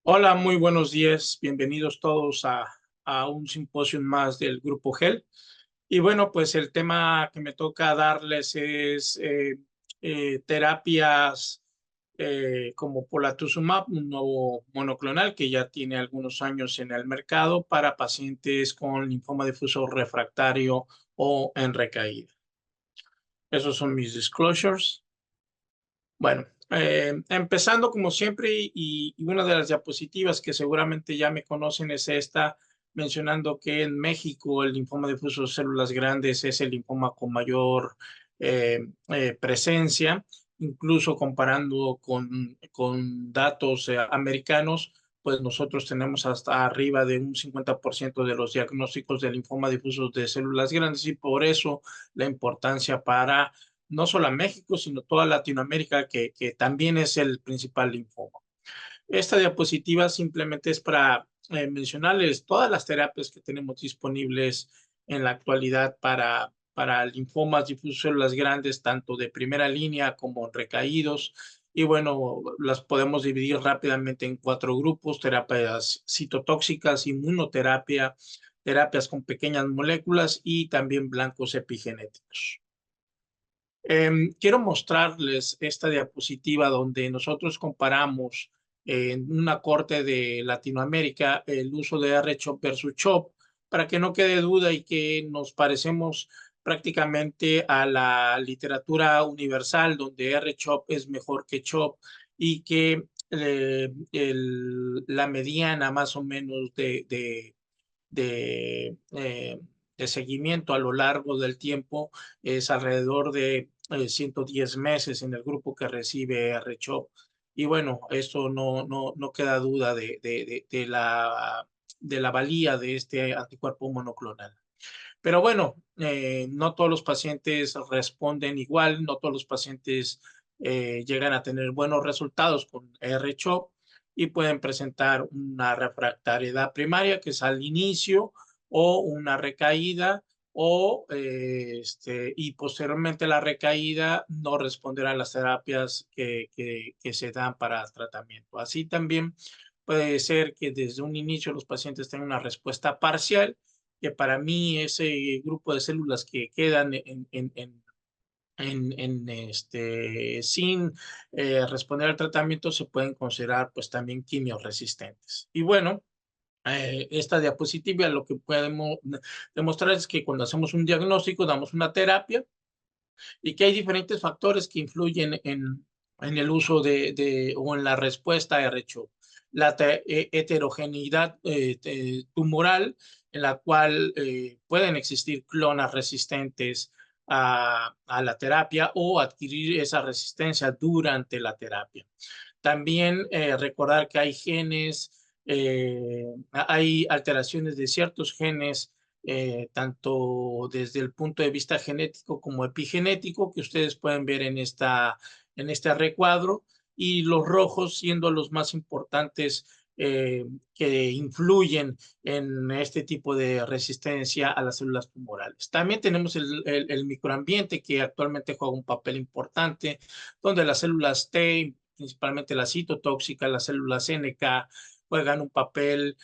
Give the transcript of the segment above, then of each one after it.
Hola, muy buenos días. Bienvenidos todos a un simposio más del Grupo GEL. Y bueno, pues el tema que me toca darles es terapias como polatuzumab, un nuevo monoclonal que ya tiene algunos años en el mercado para pacientes con linfoma difuso refractario o en recaída. Esos son mis disclosures. Bueno, empezando como siempre y una de las diapositivas que seguramente ya me conocen es esta, mencionando que en México el linfoma difuso de células grandes es el linfoma con mayor presencia, incluso comparando con datos americanos, pues nosotros tenemos hasta arriba de un 50% de los diagnósticos de linfoma difuso de células grandes y por eso la importancia para no solo a México, sino toda Latinoamérica, que también es el principal linfoma. Esta diapositiva simplemente es para mencionarles todas las terapias que tenemos disponibles en la actualidad para linfomas difusos células grandes, tanto de primera línea como recaídos. Y bueno, las podemos dividir rápidamente en 4 grupos: terapias citotóxicas, inmunoterapia, terapias con pequeñas moléculas y también blancos epigenéticos. Quiero mostrarles esta diapositiva donde nosotros comparamos en una corte de Latinoamérica el uso de R-CHOP versus CHOP para que no quede duda y que nos parecemos prácticamente a la literatura universal donde R-CHOP es mejor que CHOP y que la mediana más o menos de, eh, de seguimiento a lo largo del tiempo es alrededor de 110 meses en el grupo que recibe R-CHOP. Y bueno, esto no queda duda de la valía de este anticuerpo monoclonal. Pero bueno, no todos los pacientes responden igual, no todos los pacientes llegan a tener buenos resultados con R-CHOP y pueden presentar una refractariedad primaria, que es al inicio, o una recaída, y posteriormente la recaída no responderá a las terapias que se dan para tratamiento. Así también puede ser que desde un inicio los pacientes tengan una respuesta parcial, que para mí ese grupo de células que quedan sin responder al tratamiento se pueden considerar pues también quimioresistentes. Y bueno, esta diapositiva lo que podemos demostrar es que cuando hacemos un diagnóstico damos una terapia y que hay diferentes factores que influyen en el uso o en la respuesta a RH. La heterogeneidad tumoral, en la cual pueden existir clonas resistentes a la terapia o adquirir esa resistencia durante la terapia. También recordar que hay genes, hay alteraciones de ciertos genes, tanto desde el punto de vista genético como epigenético, que ustedes pueden ver en este recuadro, y los rojos siendo los más importantes que influyen en este tipo de resistencia a las células tumorales. También tenemos el microambiente, que actualmente juega un papel importante, donde las células T, principalmente las citotóxicas, las células NK, juegan un papel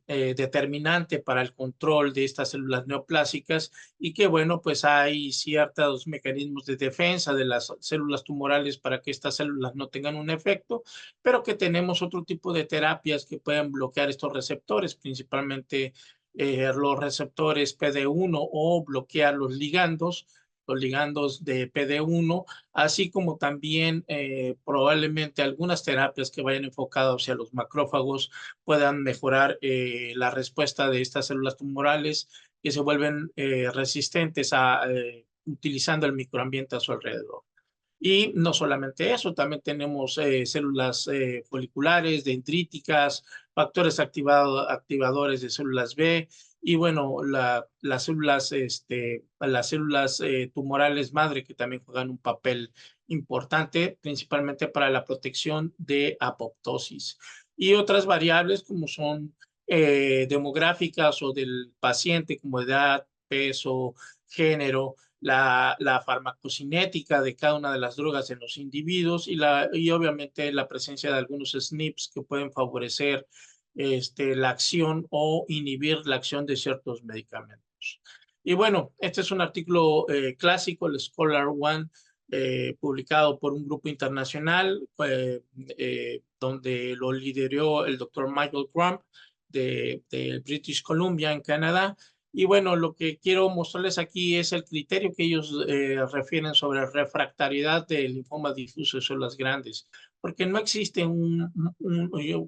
determinante para el control de estas células neoplásicas y que, bueno, pues hay ciertos mecanismos de defensa de las células tumorales para que estas células no tengan un efecto, pero que tenemos otro tipo de terapias que pueden bloquear estos receptores, principalmente los receptores PD1 o bloquear los ligandos de PD1, así como también probablemente algunas terapias que vayan enfocadas hacia los macrófagos puedan mejorar la respuesta de estas células tumorales que se vuelven resistentes utilizando el microambiente a su alrededor. Y no solamente eso, también tenemos células foliculares, dendríticas, factores activadores de células B y bueno, las células tumorales madre que también juegan un papel importante, principalmente para la protección de apoptosis. Y otras variables como son demográficas o del paciente, como edad, peso, género, la farmacocinética de cada una de las drogas en los individuos y obviamente la presencia de algunos SNPs que pueden favorecer la acción o inhibir la acción de ciertos medicamentos. Y bueno, este es un artículo clásico, el Scholar One, publicado por un grupo internacional donde lo lideró el doctor Michael Crump de British Columbia en Canadá. Y bueno, lo que quiero mostrarles aquí es el criterio que ellos refieren sobre refractariedad del linfoma difuso de células grandes, porque no existen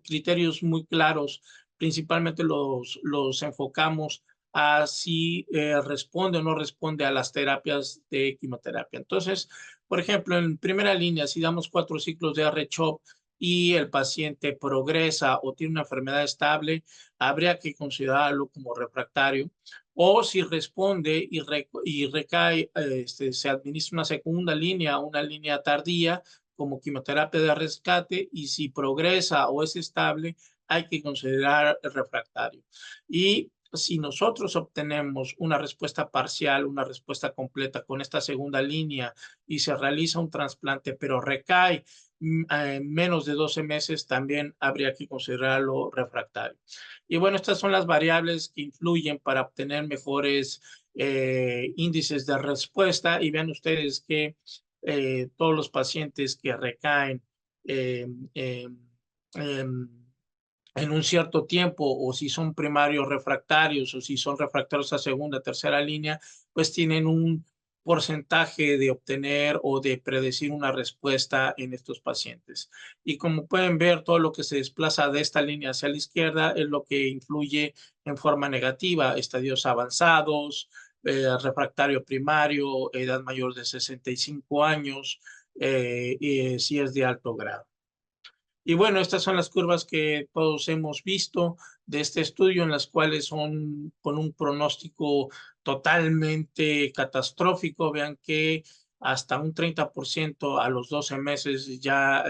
criterios muy claros, principalmente los enfocamos a si responde o no responde a las terapias de quimioterapia. Entonces, por ejemplo, en primera línea, si damos 4 ciclos de R-CHOP y el paciente progresa o tiene una enfermedad estable, habría que considerarlo como refractario. O si responde y recae, se administra una segunda línea, una línea tardía, como quimioterapia de rescate, y si progresa o es estable, hay que considerar refractario. Y si nosotros obtenemos una respuesta parcial, una respuesta completa con esta segunda línea y se realiza un trasplante, pero recae en menos de 12 meses, también habría que considerarlo refractario. Y bueno, estas son las variables que influyen para obtener mejores índices de respuesta. Y vean ustedes que todos los pacientes que recaen eh, eh, eh, en un cierto tiempo, o si son primarios refractarios, o si son refractarios a segunda, tercera línea, pues tienen un porcentaje de obtener o de predecir una respuesta en estos pacientes. Y como pueden ver, todo lo que se desplaza de esta línea hacia la izquierda es lo que influye en forma negativa: estadios avanzados, refractario primario, edad mayor de 65 años, si es de alto grado. Y bueno, estas son las curvas que todos hemos visto de este estudio, en las cuales son con un pronóstico totalmente catastrófico. Vean que hasta un 30% a los 12 meses ya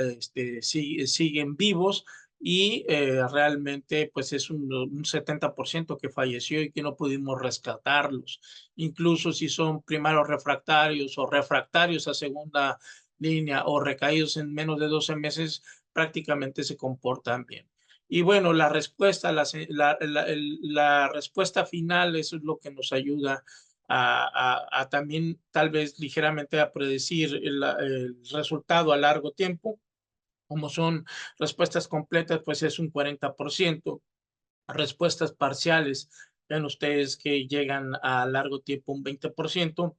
siguen vivos, y realmente pues es un 70% que falleció y que no pudimos rescatarlos. Incluso si son primarios refractarios o refractarios a segunda línea o recaídos en menos de 12 meses, prácticamente se comportan bien. Y bueno, la respuesta, la respuesta final, eso es lo que nos ayuda a también tal vez ligeramente a predecir el resultado a largo tiempo. Como son respuestas completas, pues es un 40%. Respuestas parciales, ven ustedes que llegan a largo tiempo un 20%.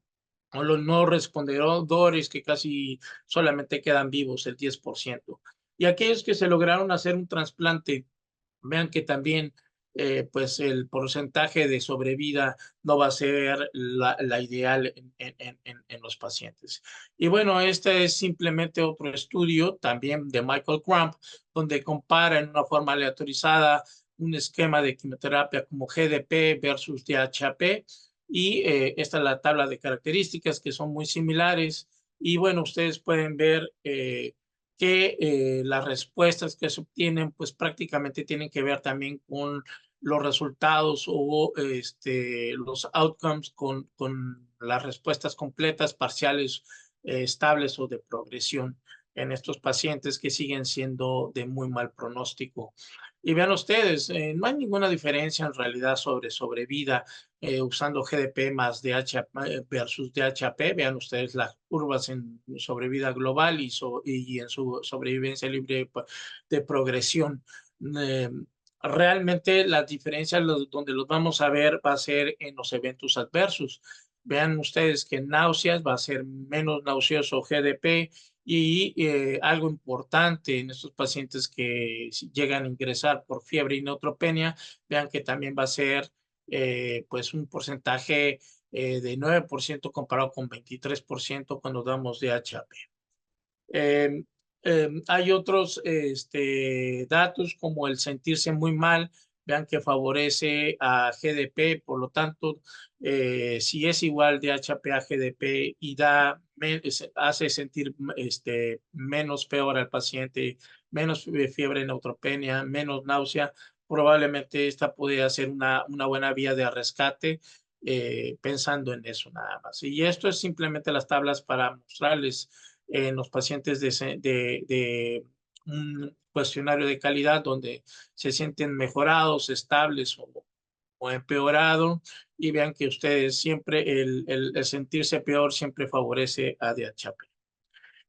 O los no respondedores, que casi solamente quedan vivos el 10%. Y aquellos que se lograron hacer un trasplante, vean que también pues el porcentaje de sobrevida no va a ser la ideal en los pacientes. Y bueno, este es simplemente otro estudio también de Michael Crump, donde compara en una forma aleatorizada un esquema de quimioterapia como GDP versus DHAP, y esta es la tabla de características, que son muy similares. Y bueno, ustedes pueden ver que las respuestas que se obtienen pues prácticamente tienen que ver también con los resultados o los outcomes con las respuestas completas, parciales, estables o de progresión en estos pacientes que siguen siendo de muy mal pronóstico. Y vean ustedes, no hay ninguna diferencia en realidad sobre sobrevida usando GDP más DHAP versus DHAP. Vean ustedes las curvas en sobrevida global y en su sobrevivencia libre de progresión. Eh, Realmente las diferencias donde los vamos a ver va a ser en los eventos adversos. Vean ustedes que náuseas va a ser menos nauseoso GDP, y algo importante en estos pacientes que llegan a ingresar por fiebre y neutropenia, vean que también va a ser pues un porcentaje de 9% comparado con 23% cuando damos DHAP. Eh, Hay otros datos como el sentirse muy mal. Vean que favorece a GDP, por lo tanto, si es igual DHAP a GDP y hace sentir menos peor al paciente, menos fiebre, neutropenia, menos náusea, probablemente esta puede ser una buena vía de rescate. pensando en eso nada más. Y esto es simplemente las tablas para mostrarles en los pacientes de un cuestionario de calidad donde se sienten mejorados, estables o empeorado, y vean que ustedes siempre, el sentirse peor siempre favorece a DHAP.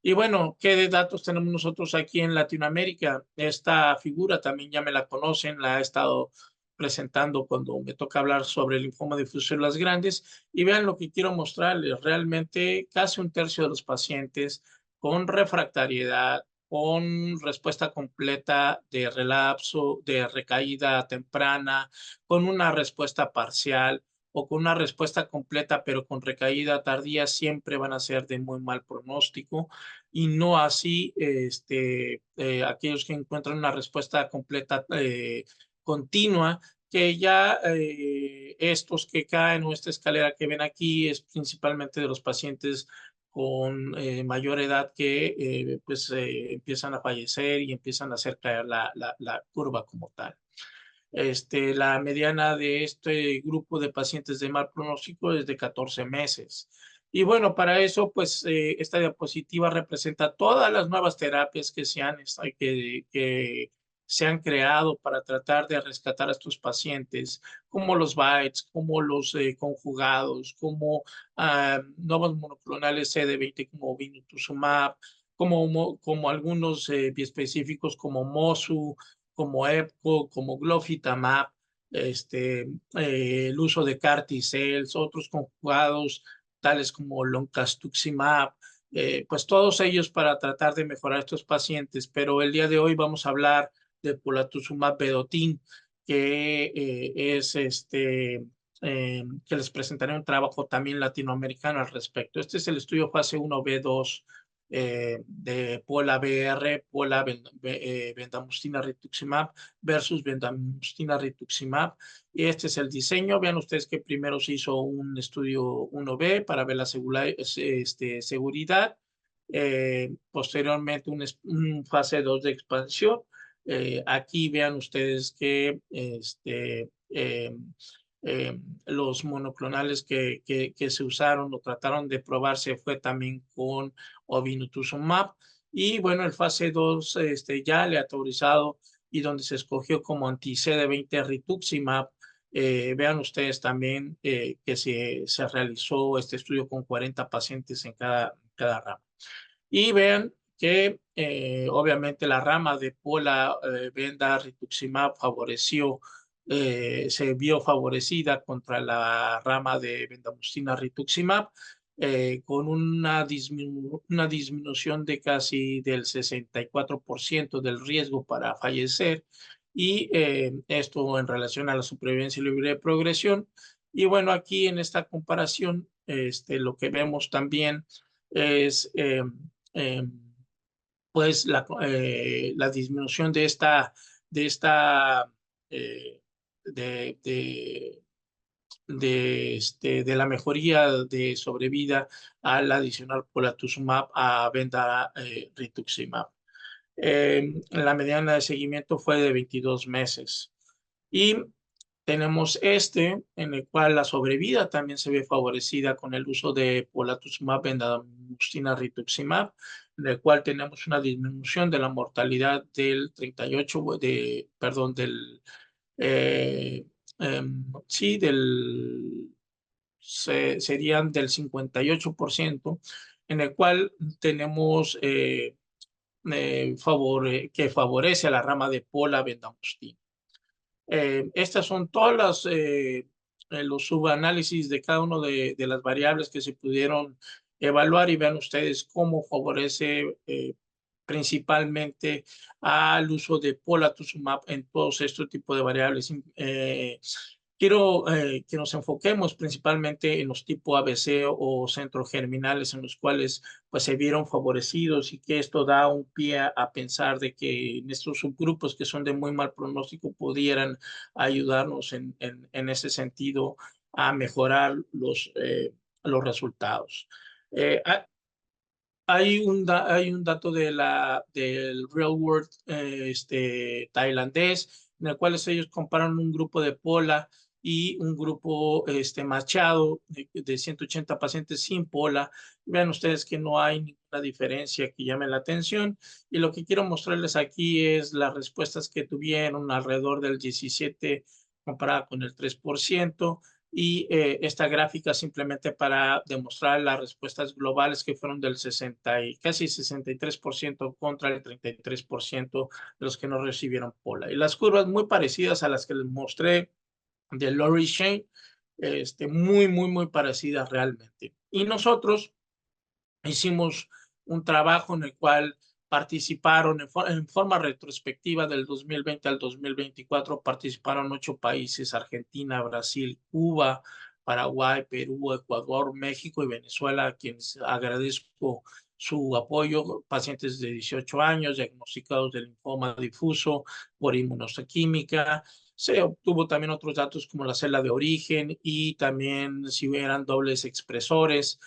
Y bueno, ¿qué datos tenemos nosotros aquí en Latinoamérica? Esta figura también ya me la conocen, la he estado presentando cuando me toca hablar sobre el linfoma difuso de las grandes, y vean lo que quiero mostrarles. Realmente casi un tercio de los pacientes con refractariedad, con respuesta completa de relapso, de recaída temprana, con una respuesta parcial o con una respuesta completa pero con recaída tardía, siempre van a ser de muy mal pronóstico, y no así aquellos que encuentran una respuesta completa continua, que ya estos que caen o esta escalera que ven aquí es principalmente de los pacientes con mayor edad que empiezan a fallecer y empiezan a hacer caer la curva como tal. La mediana de este grupo de pacientes de mal pronóstico es de 14 meses. Y bueno, para eso, pues esta diapositiva representa todas las nuevas terapias que se han creado para tratar de rescatar a estos pacientes, como los BiTEs, como los conjugados, como nuevos monoclonales CD20 como Vinutuximab, como algunos biespecíficos como Mosu, como EPCO, como Glofitamab, el uso de CAR T-cells, otros conjugados tales como Loncastuximab, pues todos ellos para tratar de mejorar a estos pacientes. Pero el día de hoy vamos a hablar de Polatuzumab vedotin, que que les presentaré un trabajo también latinoamericano al respecto. Este es el estudio fase 1b2 de Pola-BR, Pola-Bendamustine Rituximab versus Bendamustine Rituximab. Y este es el diseño. Vean ustedes que primero se hizo un estudio 1B para ver la seguridad. Posteriormente un fase 2 de expansión. Aquí vean ustedes que los monoclonales que se usaron o trataron de probarse fue también con Obinutuzumab. Y bueno, el fase 2 ya aleatorizado y donde se escogió como anti-CD20 Rituximab. Vean ustedes también que se realizó este estudio con 40 pacientes en cada rama. Y vean que obviamente la rama de Pola Venda Rituximab se vio favorecida contra la rama de Bendamustine Rituximab, con una disminución de casi del 64% del riesgo para fallecer, y esto en relación a la supervivencia libre de progresión. Y bueno, aquí en esta comparación, lo que vemos también es eh, pues la disminución de esta eh, de, de, de la mejoría de sobrevida al adicionar polatuzumab a Venda Rituximab. La mediana de seguimiento fue de 22 meses. Y tenemos en el cual la sobrevida también se ve favorecida con el uso de polatuzumab, bendamustine rituximab, en el cual tenemos una disminución de la mortalidad del 38, perdón, eh, sí, serían del 58%, en el cual tenemos que favorece a la rama de pola bendamustine. Estas son todas los subanálisis de cada uno de las variables que se pudieron evaluar, y vean ustedes cómo favorece principalmente al uso de polatuzumab en todos estos tipos de variables. Quiero que nos enfoquemos principalmente en los tipos ABC o centrogerminales, en los cuales pues se vieron favorecidos, y que esto da un pie a pensar de que en estos subgrupos que son de muy mal pronóstico pudieran ayudarnos en ese sentido a mejorar los resultados. Eh, hay un dato del Real World tailandés, en el cual ellos comparan un grupo de Pola y un grupo machado de 180 pacientes sin pola. Vean ustedes que no hay ninguna diferencia que llame la atención. Y lo que quiero mostrarles aquí es las respuestas que tuvieron alrededor del 17 comparada con el 3%. Y esta gráfica simplemente para demostrar las respuestas globales que fueron del 60 y casi 63% contra el 33% de los que no recibieron pola. Y las curvas muy parecidas a las que les mostré de Lori Shane, muy parecidas realmente. Y nosotros hicimos un trabajo en el cual participaron en forma retrospectiva del 2020 al 2024, participaron 8 países: Argentina, Brasil, Cuba, Paraguay, Perú, Ecuador, México y Venezuela, a quienes agradezco su apoyo. Pacientes de 18 años diagnosticados de linfoma difuso por inmunohistoquímica. Se obtuvo también otros datos como la célula de origen y también si eran dobles expresores.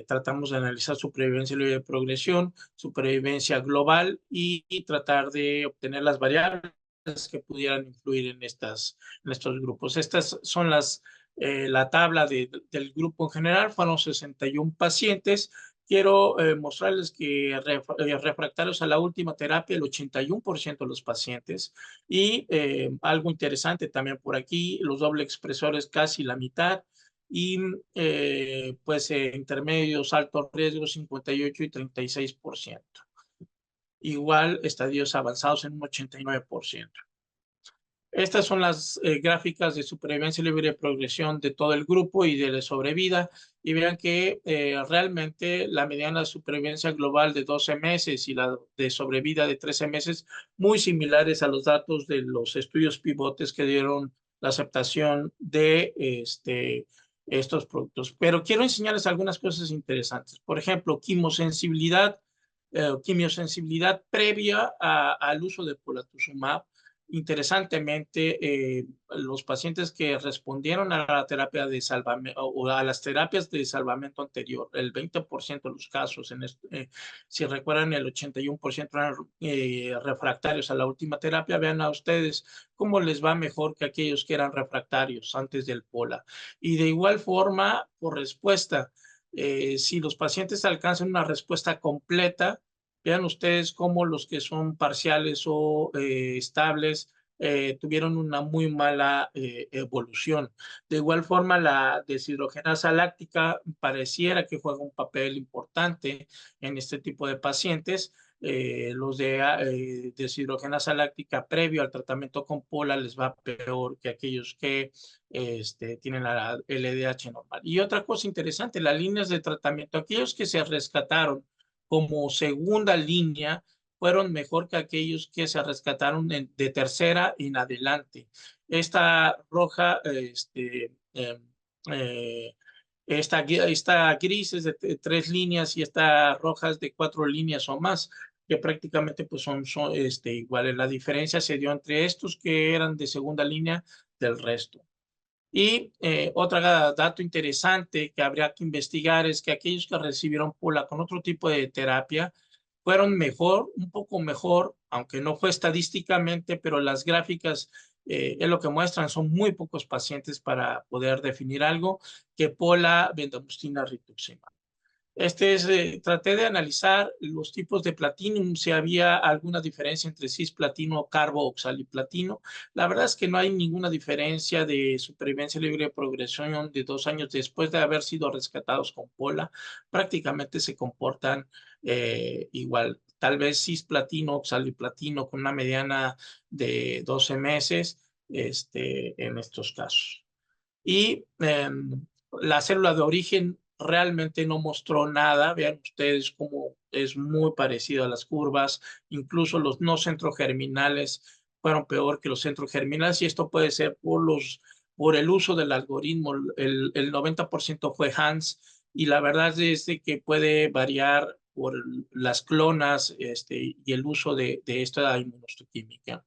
Tratamos de analizar supervivencia libre de progresión, supervivencia global y tratar de obtener las variables que pudieran influir en estos grupos. Estas son la tabla del grupo en general. Fueron 61 pacientes. Quiero mostrarles que refractarios a la última terapia, el 81% de los pacientes. Y algo interesante también por aquí, los doble expresores casi la mitad. Y pues intermedios, altos riesgos, 58 y 36%. Igual estadios avanzados en un 89%. Estas son las gráficas de supervivencia libre de progresión de todo el grupo y de sobrevida. Y vean que realmente la mediana de supervivencia global de 12 meses y la de sobrevida de 13 meses, muy similares a los datos de los estudios pivotes que dieron la aceptación de estos productos. Pero quiero enseñarles algunas cosas interesantes. Por ejemplo, quimiosensibilidad previa al uso de polatuzumab. Interesantemente, los pacientes que respondieron a la terapia de salvamento o a las terapias de salvamento anterior, el 20% de los casos, si recuerdan, el 81% eran refractarios a la última terapia. Vean a ustedes cómo les va mejor que aquellos que eran refractarios antes del POLA. Y de igual forma, por respuesta, si los pacientes alcanzan una respuesta completa, vean ustedes cómo los que son parciales o estables tuvieron una muy mala evolución. De igual forma, la deshidrogenasa láctica pareciera que juega un papel importante en este tipo de pacientes. Los de deshidrogenasa láctica previo al tratamiento con pola les va peor que aquellos que tienen la LDH normal. Y otra cosa interesante, las líneas de tratamiento, aquellos que se rescataron como segunda línea fueron mejor que aquellos que se rescataron de tercera en adelante. Esta roja, esta gris es de 3 líneas y esta roja es de 4 líneas o más, que prácticamente pues son iguales. La diferencia se dio entre estos que eran de segunda línea del resto. Y otro dato interesante que habría que investigar es que aquellos que recibieron POLA con otro tipo de terapia fueron mejor, un poco mejor, aunque no fue estadísticamente, pero las gráficas es lo que muestran, son muy pocos pacientes para poder definir algo, que POLA, bendamustine, rituximab. Traté de analizar los tipos de platinum, si había alguna diferencia entre cisplatino, carbo, oxaliplatino. La verdad es que no hay ninguna diferencia de supervivencia libre de progresión de 2 años después de haber sido rescatados con POLA. Prácticamente se comportan igual. Tal vez cisplatino, oxaliplatino con una mediana de 12 meses en estos casos. Y la célula de origen realmente no mostró nada. Vean ustedes cómo es muy parecido a las curvas. Incluso los no centrogerminales fueron peor que los centrogerminales, y esto puede ser por el uso del algoritmo. El 90% fue Hans, y la verdad es de que puede variar por las clonas y el uso de esta inmunohistoquímica.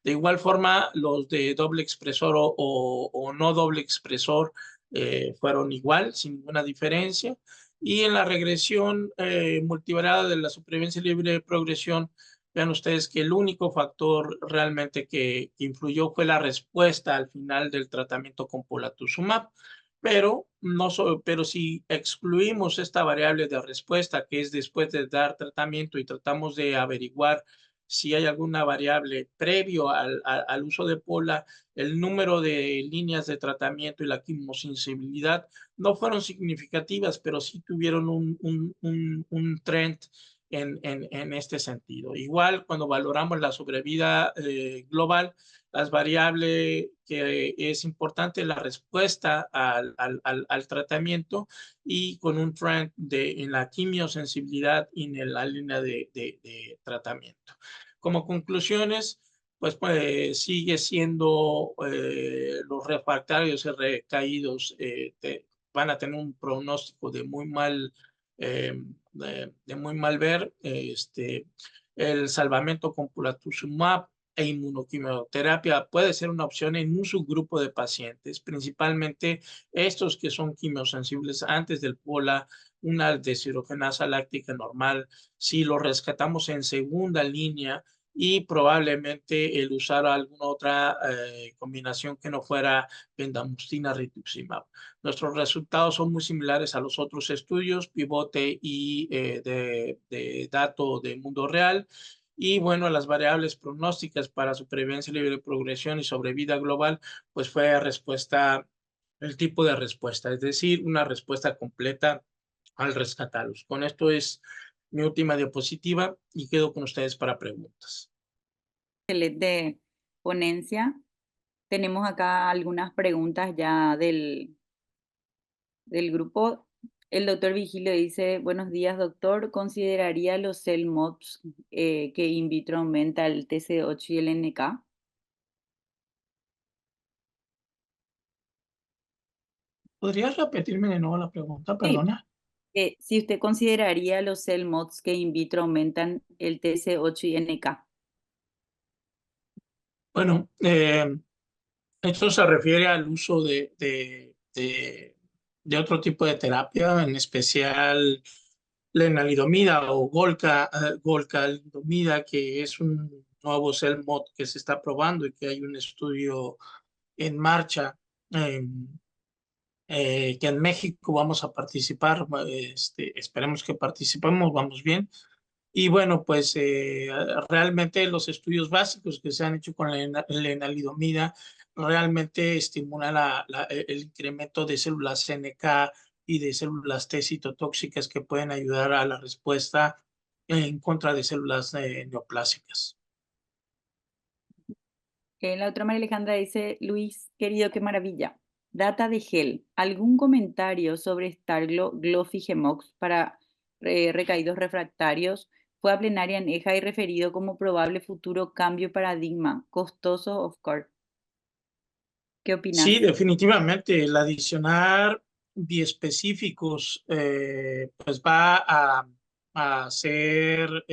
De igual forma, los de doble expresor o no doble expresor fueron igual, sin ninguna diferencia. Y en la regresión multivariada de la supervivencia libre de progresión, Vean ustedes que el único factor realmente que influyó fue la respuesta al final del tratamiento con polatuzumab. Pero si excluimos esta variable de respuesta, que es después de dar tratamiento, y tratamos de averiguar si hay alguna variable previo al uso de pola, el número de líneas de tratamiento y la quimiosensibilidad no fueron significativas, pero sí tuvieron un trend en este sentido. Igual, cuando valoramos la sobrevida global, las variables que es importante la respuesta al tratamiento, y con un trend en la quimiosensibilidad y en la línea de tratamiento. Como conclusiones, pues sigue siendo los refractarios y recaídos van a tener un pronóstico eh, de muy mal ver. El salvamento con polatuzumab e inmunoquimioterapia puede ser una opción en un subgrupo de pacientes, principalmente estos que son quimiosensibles antes del pola, una deshidrogenasa láctica normal. Si lo rescatamos en segunda línea, y probablemente el usar alguna otra combinación que no fuera bendamustine rituximab. Nuestros resultados son muy similares a los otros estudios, pivote y de dato de mundo real. Y bueno, las variables pronósticas para supervivencia, libre de progresión y sobrevida global, pues fue el tipo de respuesta, es decir, una respuesta completa al rescatarlos. Con esto es mi última diapositiva y quedo con ustedes para preguntas. Excelente ponencia. Tenemos acá algunas preguntas ya del grupo. El doctor Vigilio dice, buenos días, doctor. ¿Consideraría los CELMoDs que in vitro aumenta el TC8 y el NK? ¿Podrías repetirme de nuevo la pregunta? Sí. Perdona. Si usted consideraría los CELMoDs que in vitro aumentan el TC8 y NK. Bueno, esto se refiere al uso de otro tipo de terapia, en especial lenalidomida o golcalidomida, que es un nuevo CELMoD que se está probando y que hay un estudio en marcha, eh, que en México vamos a participar. Esperemos que participemos, vamos bien. Y bueno, pues realmente los estudios básicos que se han hecho con la lenalidomida realmente estimulan el incremento de células NK y de células T citotóxicas que pueden ayudar a la respuesta en contra de células neoplásicas. La otra María Alejandra dice, Luis, querido, qué maravilla. Data de gel. ¿Algún comentario sobre Starglo, Glofigemox para recaídos refractarios? Fue a plenaria en EJA y referido como probable futuro cambio de paradigma. Costoso, of course. ¿Qué Sí, opinas? definitivamente, el adicionar biespecíficos pues va a hacer,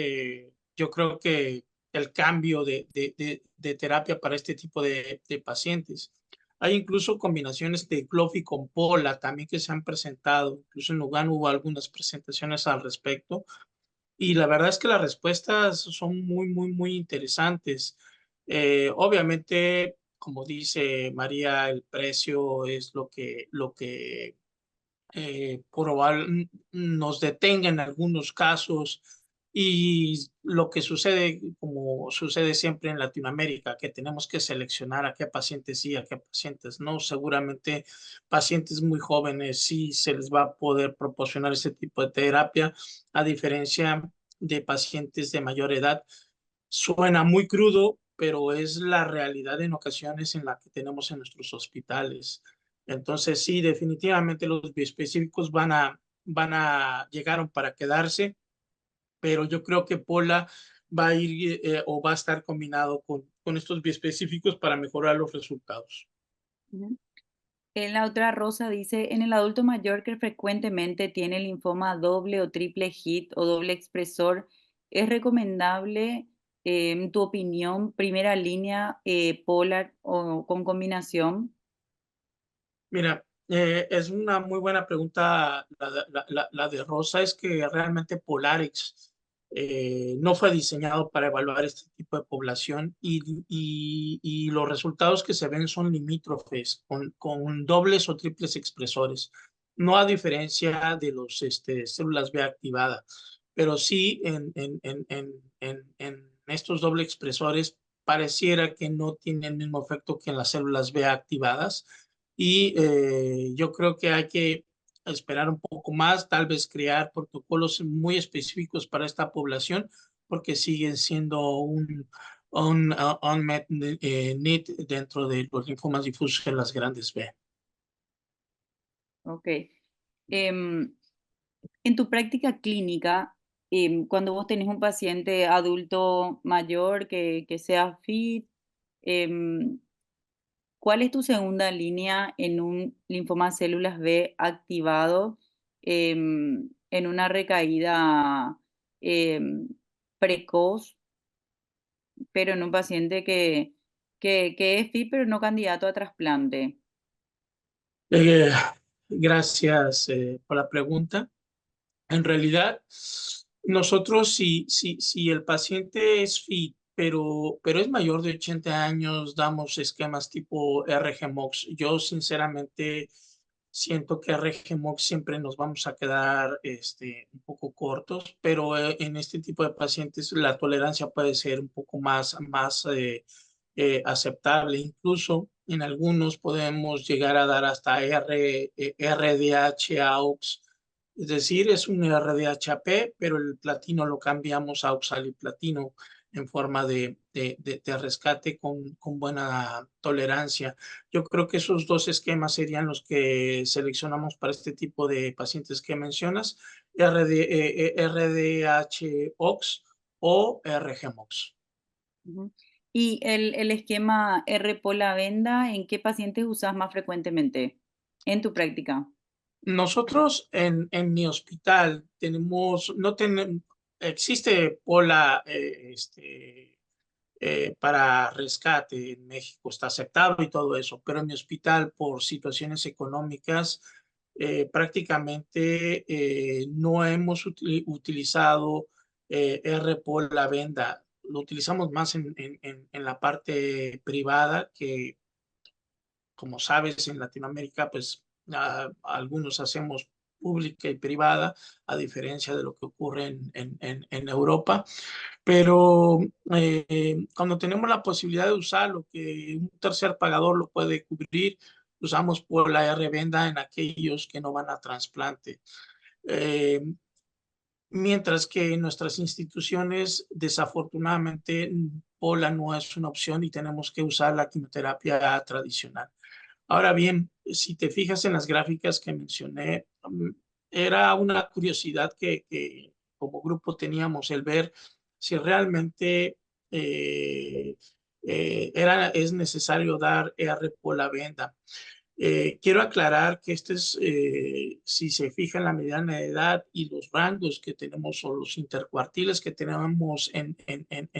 yo creo que el cambio de terapia para este tipo de pacientes. Hay incluso combinaciones de Glofi con Pola también que se han presentado, incluso en Lugano hubo algunas presentaciones al respecto, y la verdad es que las respuestas son muy interesantes. Obviamente, como dice María, el precio es lo que nos detenga en algunos casos, y lo que sucede, como sucede siempre en Latinoamérica, que tenemos que seleccionar a qué pacientes sí, a qué pacientes no. Seguramente pacientes muy jóvenes sí se les va a poder proporcionar ese tipo de terapia, a diferencia de pacientes de mayor edad. Suena muy crudo, pero es la realidad en ocasiones en la que tenemos en nuestros hospitales. Entonces, sí, definitivamente los bioespecíficos llegaron para quedarse, pero yo creo que Pola va a ir o va a estar combinado con estos bioespecíficos para mejorar los resultados. Ujú. En la otra Rosa dice, en el adulto mayor que frecuentemente tiene linfoma doble o triple hit o doble expresor, ¿es recomendable, en tu opinión, primera línea polar o con combinación? Mira, es una muy buena pregunta la de Rosa. Es que realmente Polarix no fue diseñado para evaluar este tipo de población y los resultados que se ven son limítrofes con dobles o triples expresores, no a diferencia de los células B activadas, pero sí en estos doble expresores pareciera que no tienen el mismo efecto que en las células B activadas y yo creo que hay que esperar un poco más, tal vez crear protocolos muy específicos para esta población, porque siguen siendo un unmet need dentro de los linfomas difusos en las grandes B. Ok. Em, en tu práctica clínica, cuando vos tenés un paciente adulto mayor que sea fit, em, ¿cuál es tu segunda línea en un linfoma células B activado, en una recaída em, precoz, pero en un paciente que es fit, pero no candidato a trasplante? Eh, Gracias por la pregunta. En realidad, nosotros si el paciente es fit, pero es mayor de 80 años, damos esquemas tipo RGMOX. Yo sinceramente siento que RGMOX siempre nos vamos a quedar un poco cortos, pero en este tipo de pacientes la tolerancia puede ser un poco más aceptable. Incluso en algunos podemos llegar a dar hasta RDH AUX, es decir, es un RDHP, pero el platino lo cambiamos a oxaliplatino en forma de rescate con buena tolerancia. Yo creo que esos dos esquemas serían los que seleccionamos para este tipo de pacientes que mencionas, RDH-OX o RGMOX. Ujú. Y el esquema R-Pola-Venda, ¿en qué pacientes usas más frecuentemente en tu práctica? Nosotros en mi hospital tenemos, no tenemos, existe Pola para rescate en México, está aceptado y todo eso, pero en mi hospital por situaciones económicas prácticamente no hemos utilizado R por la venda, lo utilizamos más en la parte privada que como sabes en Latinoamérica pues algunos hacemos pública y privada a diferencia de lo que ocurre en Europa, pero cuando tenemos la posibilidad de usarlo, que un tercer pagador lo puede cubrir, usamos por la R-venda en aquellos que no van a trasplante. Eh, Mientras que en nuestras instituciones, desafortunadamente, POLA no es una opción y tenemos que usar la quimioterapia tradicional. Ahora bien, si te fijas en las gráficas que mencioné, era una curiosidad que como grupo teníamos el ver si realmente es necesario dar ER por la venda. Quiero aclarar que si se fija en la mediana de edad y los rangos que tenemos o los intercuartiles que tenemos en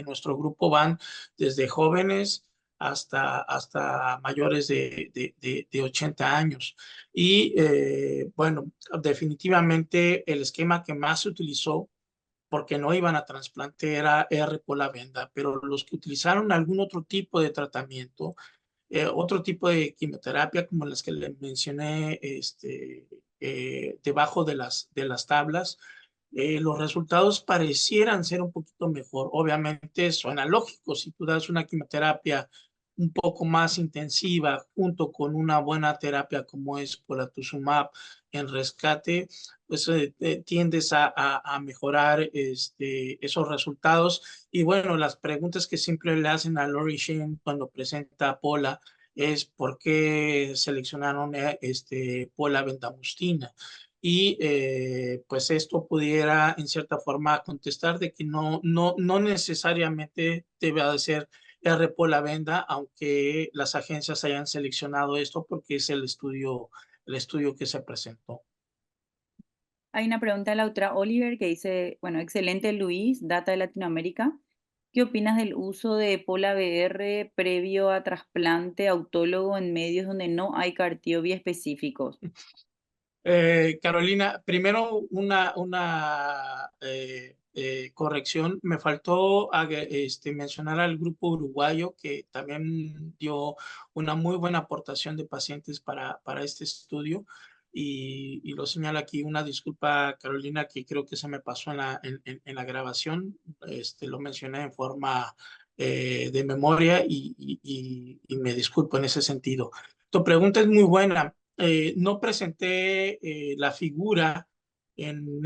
nuestro grupo van desde jóvenes hasta mayores de 80 años. Y bueno, definitivamente el esquema que más se utilizó porque no iban a trasplante era R por la venda, pero los que utilizaron algún otro tipo de tratamiento, otro tipo de quimioterapia como las que le mencioné debajo de las tablas, los resultados parecieran ser un poquito mejor. Obviamente suena lógico, si tú das una quimioterapia un poco más intensiva junto con una buena terapia como es polatuzumab en rescate, pues tiendes a mejorar esos resultados. Y bueno, las preguntas que siempre le hacen a Lori Shane cuando presenta Pola es por qué seleccionaron Pola bendamustina. Y pues esto pudiera en cierta forma contestar de que no necesariamente debe de ser R Pola venda, aunque las agencias hayan seleccionado esto porque es el estudio que se presentó. Hay una pregunta de la otra Oliver que dice, bueno, excelente Luis, data de Latinoamérica. ¿Qué opinas del uso de Pola BR previo a trasplante autólogo en medios donde no hay cartiobi específicos? Carolina, primero corrección, me faltó mencionar al grupo uruguayo que también dio una muy buena aportación de pacientes para este estudio. Y lo señala aquí, una disculpa, Carolina, que creo que se me pasó en la grabación. Lo mencioné en forma de memoria y me disculpo en ese sentido. Tu pregunta es muy buena. No presenté la figura en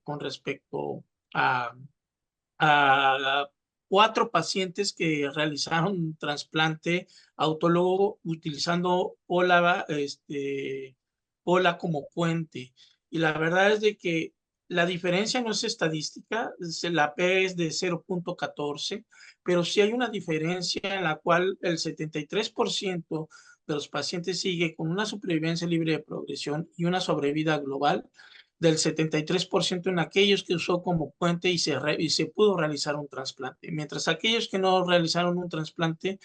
con respecto a, a 4 pacientes que realizaron un trasplante autólogo utilizando Pola como puente. Y la verdad es de que la diferencia no es estadística, la P es de 0,14, pero sí hay una diferencia en la cual el 73% de los pacientes sigue con una supervivencia libre de progresión y una sobrevida global del 73% en aquellos que usó como puente y se pudo realizar un trasplante, mientras aquellos que no realizaron un trasplante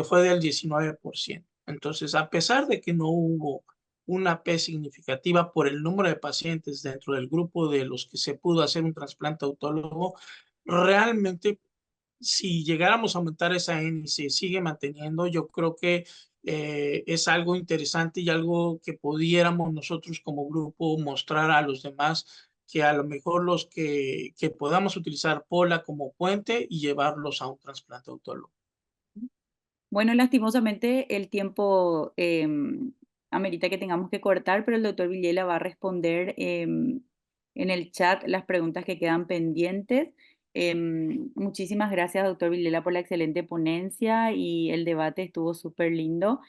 fue del 19%. Entonces, a pesar de que no hubo una P significativa por el número de pacientes dentro del grupo de los que se pudo hacer un trasplante autólogo, realmente si llegáramos a aumentar esa N y se sigue manteniendo, yo creo que es algo interesante y algo que pudiéramos nosotros como grupo mostrar a los demás, que a lo mejor que podamos utilizar Pola como puente y llevarlos a un trasplante autólogo. Bueno, lastimosamente el tiempo amerita que tengamos que cortar, pero el doctor Villela va a responder en el chat las preguntas que quedan pendientes. Muchísimas gracias, doctor Villela, por la excelente ponencia y el debate estuvo súper lindo.